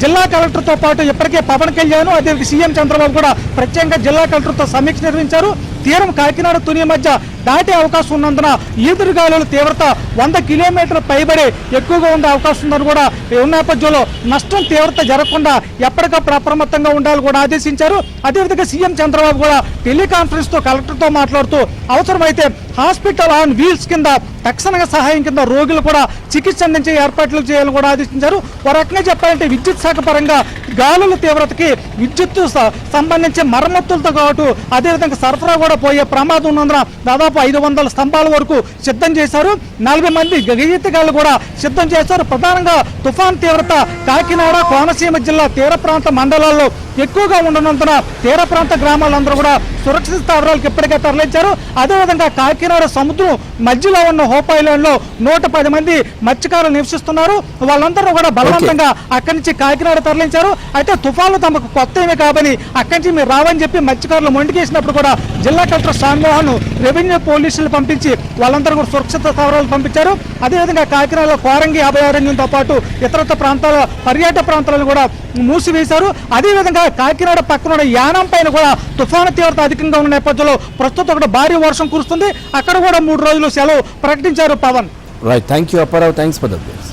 జిల్లా కలెక్టర్తో పాటు ఇప్పటికే పవన్ కళ్యాణ్ అదే సీఎం చంద్రబాబు కూడా ప్రత్యేకంగా జిల్లా కలెక్టర్తో సమీక్ష నిర్వహించారు. తీరం కాకినాడ తుని మధ్య దాటే అవకాశం ఉన్నందున ఈదురుగాలుల తీవ్రత 100 కిలోమీటర్ల పైబడి ఎక్కువగా ఉండే అవకాశం ఉందని కూడా ఉన్న నేపథ్యంలో నష్టం తీవ్రత జరగకుండా ఎప్పటికప్పుడు అప్రమత్తంగా ఉండాలని కూడా ఆదేశించారు. అదేవిధంగా సీఎం చంద్రబాబు కూడా టెలికాన్ఫరెన్స్ తో కలెక్టర్తో మాట్లాడుతూ అవసరమైతే హాస్పిటల్ ఆన్ వీల్స్ కింద తక్షణ సహాయం కింద రోగులు కూడా చికిత్స అందించే ఏర్పాట్లు చేయాలని కూడా ఆదేశించారు. ఒక రకంగా చెప్పాలంటే విద్యుత్ శాఖ పరంగా గాలుల తీవ్రతకి విద్యుత్ సంబంధించి మరమ్మతులతో కావచ్చు అదేవిధంగా సరఫరా కూడా పోయే ప్రమాదం ఉన్నందున దాదాపు 500 స్తంభాల వరకు సిద్ధం చేశారు. 40 మంది గజయితగాళ్లు కూడా సిద్ధం చేశారు. ప్రధానంగా తుఫాన్ తీవ్రత కాకినాడ కోనసీమ జిల్లా తీర ప్రాంత మండలాల్లో ఎక్కువగా ఉండనందున తీర ప్రాంత గ్రామాలందరూ కూడా సురక్షిత స్థావరాలకు ఇప్పటికే తరలించారు. అదేవిధంగా కాకినాడ సముద్రం మధ్యలో ఉన్న హోప్ ఐలాండ్ లో 110 మంది మత్స్యకారులు నివసిస్తున్నారు. వాళ్ళందరూ కూడా బలవంతంగా అక్కడి నుంచి కాకినాడ తరలించారు. అయితే తుఫాన్లు తమకు కొత్త ఏమీ కాబని అక్కడి నుంచి మీరు రావని చెప్పి మత్స్యకారులు మొండికేసినప్పుడు కూడా జిల్లా కలెక్టర్ షాన్మోహన్ రెవెన్యూ పోలీసులు పంపించి వాళ్ళందరూ కూడా సురక్షిత స్థావరాలు పంపించారు. అదేవిధంగా కాకినాడలో కోరంగి అభయారణ్యంతో పాటు ఇతరత్ర ప్రాంతాల పర్యాటక ప్రాంతాలను కూడా మూసివేశారు. అదేవిధంగా కాకినాడ పక్కన యానం పైన కూడా తుఫాను తీవ్రత అధికంగా ఉన్న నేపథ్యంలో ప్రస్తుతం అక్కడ భారీ వర్షం కురుస్తుంది. అక్కడ కూడా 3 రోజులు సెలవు ప్రకటించారు Pawan. Right, thank you Apparao, thanks for the updates.